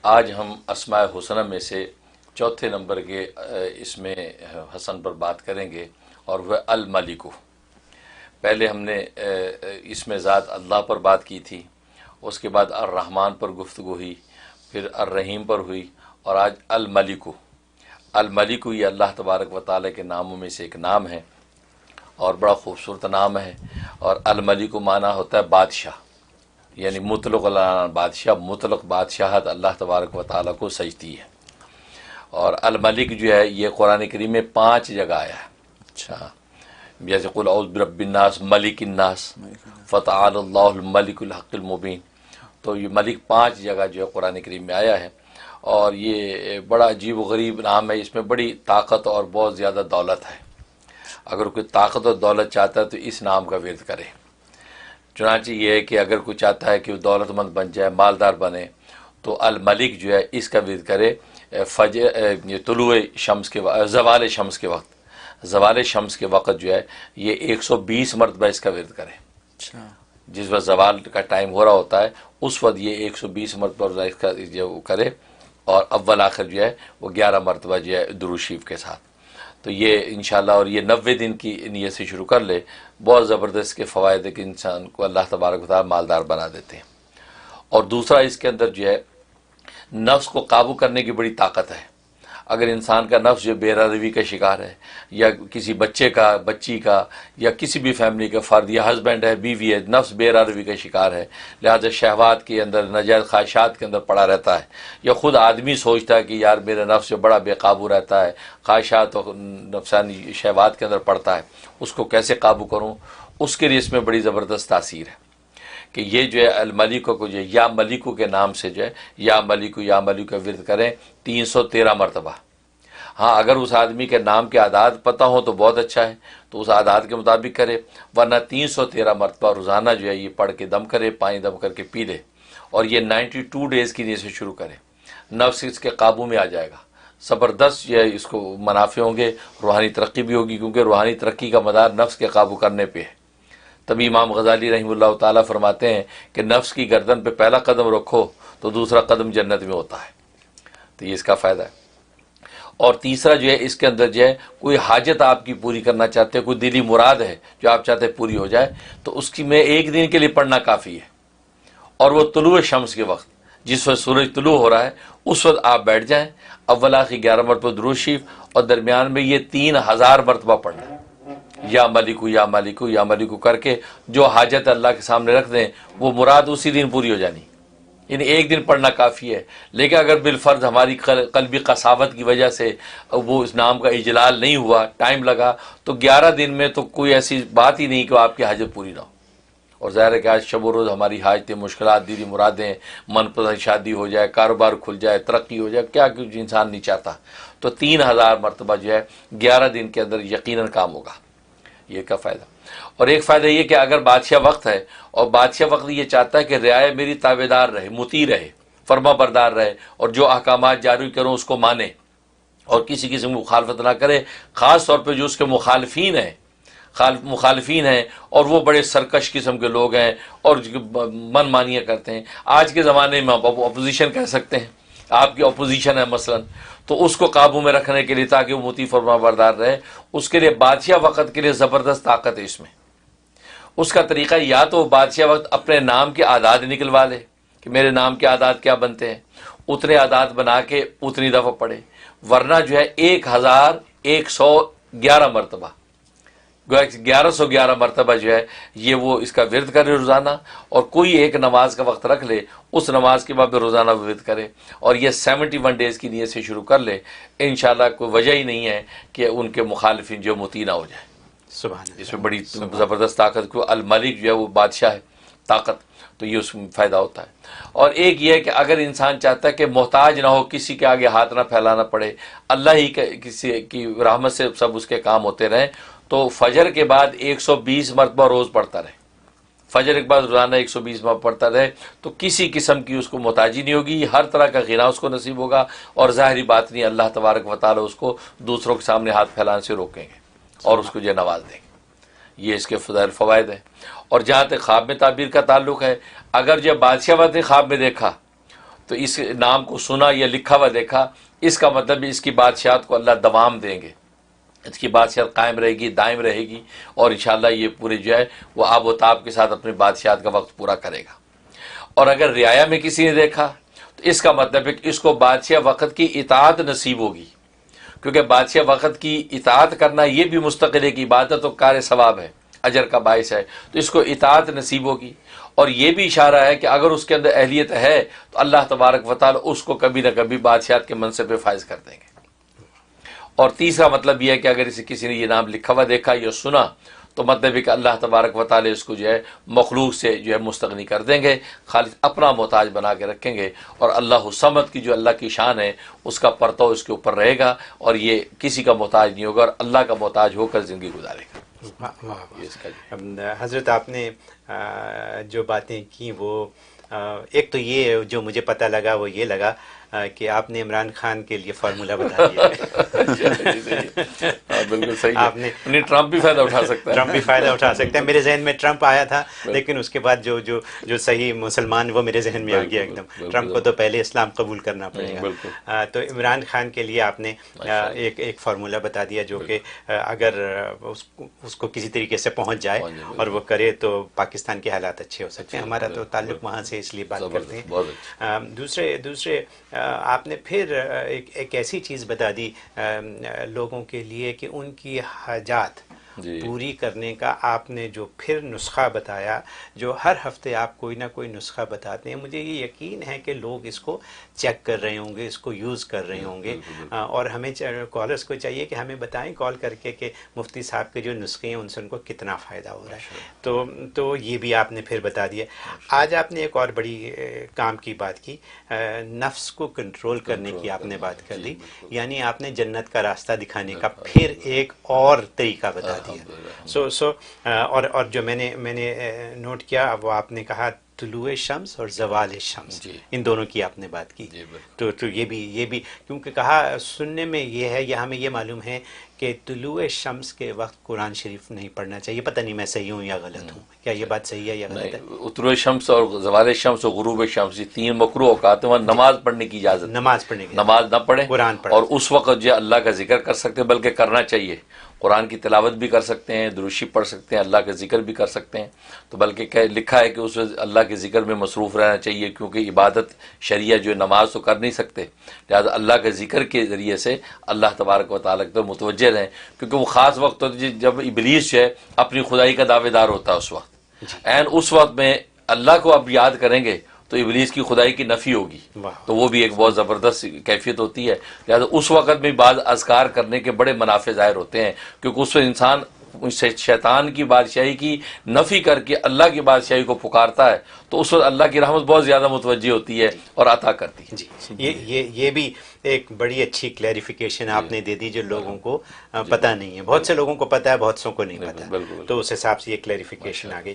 آج ہم اسماء حسنہ میں سے چوتھے نمبر کے اس میں حسن پر بات کریں گے، اور وہ الملک۔ پہلے ہم نے اس میں ذات اللہ پر بات کی تھی، اس کے بعد الرحمن پر گفتگو ہوئی، پھر الرحیم پر ہوئی، اور آج الملک۔ الملک یہ اللہ تبارک و تعالیٰ کے ناموں میں سے ایک نام ہے، اور بڑا خوبصورت نام ہے۔ اور الملک معنی ہوتا ہے بادشاہ، یعنی مطلق بادشاہ، مطلق بادشاہت اللہ تبارک و تعالیٰ کو سجتی ہے۔ اور الملک جو ہے یہ قرآن کریم میں 5 جگہ آیا ہے۔ اچھا، جیسے قل اعوذ برب الناس، ملک الناس، فتعال اللہ الملک الحق المبین۔ تو یہ ملک 5 جگہ جو ہے قرآن کریم میں آیا ہے، اور یہ بڑا عجیب و غریب نام ہے، اس میں بڑی طاقت اور بہت زیادہ دولت ہے۔ اگر کوئی طاقت اور دولت چاہتا ہے تو اس نام کا ورد کرے۔ چنانچہ یہ ہے کہ اگر کوئی چاہتا ہے کہ وہ دولت مند بن جائے، مالدار بنے، تو الملک جو ہے اس کا ورد کرے یہ طلوع شمس کے زوال شمس کے وقت، زوال شمس کے وقت جو ہے یہ 120 مرتبہ اس کا ورد کرے۔ جس وقت زوال کا ٹائم ہو رہا ہوتا ہے اس وقت یہ 120 مرتبہ اس کا جو کرے، اور اول آخر جو ہے وہ 11 مرتبہ جو ہے درود شریف کے ساتھ۔ تو یہ انشاءاللہ، اور یہ 90 دن کی نیت سے شروع کر لے، بہت زبردست کے فوائد کہ انسان کو اللہ تبارک و تعالیٰ مالدار بنا دیتے ہیں۔ اور دوسرا اس کے اندر جو ہے نفس کو قابو کرنے کی بڑی طاقت ہے۔ اگر انسان کا نفس جو بے روی کا شکار ہے، یا کسی بچے کا، بچی کا، یا کسی بھی فیملی کا فرد، یا ہسبینڈ ہے، بیوی ہے، نفس بے روی کا شکار ہے، لہذا شہوات کے اندر، ناجائز خواہشات کے اندر پڑا رہتا ہے، یا خود آدمی سوچتا ہے کہ یار میرا نفس جو بڑا بے قابو رہتا ہے، خواہشات اور نفسانی شہوات کے اندر پڑتا ہے، اس کو کیسے قابو کروں؟ اس کے لیے اس میں بڑی زبردست تاثیر ہے کہ یہ جو ہے الملک کو جو ہے یا ملکو کے نام سے جو ہے یا ملک کا ورد کریں 313 مرتبہ۔ ہاں، اگر اس آدمی کے نام کے اعداد پتہ ہو تو بہت اچھا ہے، تو اس اعداد کے مطابق کرے، ورنہ 313 مرتبہ روزانہ جو ہے یہ پڑھ کے دم کرے، پانی دم کر کے پی لے، اور یہ 92 ڈیز کی نیت سے شروع کرے۔ نفس اس کے قابو میں آ جائے گا، زبردست جو ہے اس کو منافع ہوں گے، روحانی ترقی بھی ہوگی، کیونکہ روحانی ترقی کا مدار نفس کے قابو کرنے پہ ہے۔ تبھی امام غزالی رحمہ اللہ تعالیٰ فرماتے ہیں کہ نفس کی گردن پہ پہلا قدم رکھو تو دوسرا قدم جنت میں ہوتا ہے۔ تو یہ اس کا فائدہ ہے۔ اور تیسرا جو ہے اس کے اندر جو ہے کوئی حاجت آپ کی پوری کرنا چاہتے ہیں، کوئی دلی مراد ہے جو آپ چاہتے ہیں پوری ہو جائے، تو اس کی میں 1 دن کے لیے پڑھنا کافی ہے، اور وہ طلوع شمس کے وقت، جس وقت سورج طلوع ہو رہا ہے اس وقت آپ بیٹھ جائیں، اول آخر 11 مرتبہ درود شریف، اور درمیان میں یہ 3000 مرتبہ پڑھنا ہے، یا ملکو یا ملکو یا ملکو کر کے جو حاجت اللہ کے سامنے رکھ دیں وہ مراد اسی دن پوری ہو جانی۔ یعنی 1 دن پڑھنا کافی ہے، لیکن اگر بالفرض ہماری قلبی قساوت کی وجہ سے وہ اس نام کا اجلال نہیں ہوا، ٹائم لگا، تو 11 دن میں تو کوئی ایسی بات ہی نہیں کہ آپ کی حاجت پوری نہ ہو۔ اور ظاہر ہے کہ آج شب و روز ہماری حاجتیں، مشکلات، دلی مرادیں، من پسند شادی ہو جائے، کاروبار کھل جائے، ترقی ہو جائے، کیا کچھ انسان نہیں چاہتا، تو 3000 مرتبہ جو ہے 11 دن کے اندر یقیناً کام ہوگا۔ یہ کا فائدہ۔ اور ایک فائدہ یہ کہ اگر بادشاہ وقت ہے، اور بادشاہ وقت یہ چاہتا ہے کہ رعایا میری تابعدار رہے، مطیع رہے، فرما بردار رہے، اور جو احکامات جاری کروں اس کو مانے، اور کسی قسم کی مخالفت نہ کرے، خاص طور پہ جو اس کے مخالفین ہیں اور وہ بڑے سرکش قسم کے لوگ ہیں اور من مانیاں کرتے ہیں۔ آج کے زمانے میں آپ اپوزیشن کہہ سکتے ہیں، آپ کی اپوزیشن ہے مثلا، تو اس کو قابو میں رکھنے کے لیے تاکہ وہ مطیع فرما بردار رہے، اس کے لیے بادشاہ وقت کے لیے زبردست طاقت ہے اس میں۔ اس کا طریقہ یا تو بادشاہ وقت اپنے نام کے اعداد نکلوا لے کہ میرے نام کے اعداد کیا بنتے ہیں، اتنے اعداد بنا کے اتنی دفعہ پڑھے، ورنہ جو ہے 1111 مرتبہ، 1111 مرتبہ جو ہے یہ وہ اس کا ورد کرے روزانہ، اور کوئی ایک نماز کا وقت رکھ لے، اس نماز کے بعد روزانہ ورد کرے، اور یہ 71 ڈیز کی نیت سے شروع کر لے، انشاءاللہ کوئی وجہ ہی نہیں ہے کہ ان کے مخالفین جو مطیع نہ ہو جائے۔ اس میں بڑی زبردست طاقت کو الملک جو ہے وہ بادشاہ ہے، طاقت، تو یہ اس میں فائدہ ہوتا ہے۔ اور ایک یہ ہے کہ اگر انسان چاہتا ہے کہ محتاج نہ ہو، کسی کے آگے ہاتھ نہ پھیلانا پڑے، اللہ ہی کسی کی رحمت سے سب اس کے کام ہوتے رہیں، تو فجر کے بعد 120 مرتبہ روز پڑھتا رہے، فجر کے بعد روزانہ 120 مرتبہ پڑھتا رہے، تو کسی قسم کی اس کو محتاجی نہیں ہوگی، ہر طرح کا غنا اس کو نصیب ہوگا، اور ظاہری بات نہیں، اللہ تبارک و تعالی اس کو دوسروں کے سامنے ہاتھ پھیلانے سے روکیں گے اور اس کو جو نواز دیں گے۔ یہ اس کے فوائد ہیں۔ اور جہاں تک خواب میں تعبیر کا تعلق ہے، اگر جب بادشاہ وقت نے خواب میں دیکھا تو اس نام کو سنا یا لکھا ہوا دیکھا، اس کا مطلب اس کی بادشاہت کو اللہ دوام دیں گے، اس کی بادشاہت قائم رہے گی، دائم رہے گی، اور انشاءاللہ یہ پورے جو ہے وہ آب و تاب کے ساتھ اپنی بادشاہت کا وقت پورا کرے گا۔ اور اگر رعایا میں کسی نے دیکھا تو اس کا مطلب ہے کہ اس کو بادشاہ وقت کی اطاعت نصیب ہوگی، کیونکہ بادشاہ وقت کی اطاعت کرنا یہ بھی مستقل ایک عبادت و کار ثواب ہے، اجر کا باعث ہے، تو اس کو اطاعت نصیب ہوگی۔ اور یہ بھی اشارہ ہے کہ اگر اس کے اندر اہلیت ہے تو اللہ تبارک و تعالی اس کو کبھی نہ کبھی بادشاہت کے منصب پہ فائز کر دیں گے۔ اور تیسرا مطلب یہ ہے کہ اگر کسی نے یہ نام لکھا ہوا دیکھا یا سنا تو مطلب ہے کہ اللہ تبارک و تعالی اس کو جو ہے مخلوق سے جو ہے مستغنی کر دیں گے، خالص اپنا محتاج بنا کے رکھیں گے، اور اللہ الصمد کی جو اللہ کی شان ہے اس کا پرتو اس کے اوپر رہے گا، اور یہ کسی کا محتاج نہیں ہوگا اور اللہ کا محتاج ہو کر زندگی گزارے گا۔ یہ اس کا حضرت آپ نے جو باتیں کی وہ ایک تو یہ جو مجھے پتہ لگا وہ یہ لگا کہ آپ نے عمران خان کے لیے فارمولہ بتا دیا بالکل صحیح آپ نے ٹرمپ بھی فائدہ اٹھا سکتا ہے، ٹرمپ بھی فائدہ اٹھا سکتے ہیں۔ میرے ذہن میں ٹرمپ آیا تھا، لیکن اس کے بعد جو صحیح مسلمان وہ میرے ذہن میں آ گیا ایک دم۔ ٹرمپ کو تو پہلے اسلام قبول کرنا پڑے گا۔ تو عمران خان کے لیے آپ نے ایک فارمولہ بتا دیا جو کہ اگر اس کو کسی طریقے سے پہنچ جائے اور وہ کرے تو پاکستان کے حالات اچھے ہو سکتے ہیں۔ ہمارا تو تعلق وہاں سے اس لیے بات کرتے ہیں۔ دوسرے آپ نے پھر ایک ایسی چیز بتا دی لوگوں کے لیے کہ ان کی حاجات پوری کرنے کا آپ نے جو پھر نسخہ بتایا، جو ہر ہفتے آپ کوئی نہ کوئی نسخہ بتاتے ہیں، مجھے یہ یقین ہے کہ لوگ اس کو چیک کر رہے ہوں گے، اس کو یوز کر رہے ہوں گے، اور ہمیں کالرز کو چاہیے کہ ہمیں بتائیں کال کر کے کہ مفتی صاحب کے جو نسخے ہیں ان سے ان کو کتنا فائدہ ہو رہا ہے۔ تو یہ بھی آپ نے پھر بتا دیا۔ آج آپ نے ایک اور بڑی کام کی بات کی، نفس کو کنٹرول کرنے کی آپ نے بات کر دی، یعنی آپ نے جنت کا راستہ دکھانے کا پھر ایک اور طریقہ بتا دیا۔ اور جو میں نے نوٹ کیا وہ آپ نے کہا طلوع شمس اور زوال شمس، ان دونوں کی آپ نے بات کی۔ تو یہ بھی کیونکہ کہا سننے میں یہ ہے، یا ہمیں یہ معلوم ہے کہ طلوع شمس کے وقت قرآن شریف نہیں پڑھنا چاہیے۔ پتہ نہیں میں صحیح ہوں یا غلط ہوں، کیا یہ بات صحیح ہے یا غلط ہے؟ طلوع شمس اور زوال شمس اور غروب شمس، یہ تین مکروہ اوقات ہیں، وہاں نماز پڑھنے کی اجازت، نماز پڑھنے کی نماز نہ پڑھیں، قرآن پڑھیں، اور اس وقت جو اللہ کا ذکر کر سکتے ہیں، بلکہ کرنا چاہیے، قرآن کی تلاوت بھی کر سکتے ہیں، دروشی پڑھ سکتے ہیں، اللہ کا ذکر بھی کر سکتے ہیں، تو بلکہ لکھا ہے کہ اس وقت اللہ کے ذکر میں مصروف رہنا چاہیے، کیونکہ عبادت شریعہ جو نماز تو کر نہیں سکتے، لہٰذا اللہ کے ذکر کے ذریعے سے اللہ تبارک و تعالیٰ کی طرف متوجہ رہیں، کیونکہ وہ خاص وقت ہوتا ہے جب ابلیس جو ہے اپنی خدائی کا دعوے دار ہوتا ہے، اس وقت اس وقت میں اللہ کو اب یاد کریں گے تو ابلیس کی خدائی کی نفی ہوگی، تو وہ بھی ایک بہت زبردست کیفیت ہوتی ہے۔ لہٰذا اس وقت میں بعض اذکار کرنے کے بڑے منافع ظاہر ہوتے ہیں، کیونکہ اس وقت انسان شیطان کی بادشاہی کی نفی کر کے اللہ کی بادشاہی کو پکارتا ہے، تو اس وقت اللہ کی رحمت بہت زیادہ متوجہ ہوتی ہے اور عطا کرتی ہے۔ جی، یہ بھی ایک بڑی اچھی کلیریفیکیشن آپ نے دے دی جو لوگوں کو پتہ نہیں ہے۔ بہت سے لوگوں کو پتہ ہے، بہت سوں کو نہیں پتہ، تو اس حساب سے یہ کلیریفیکیشن آ گئی۔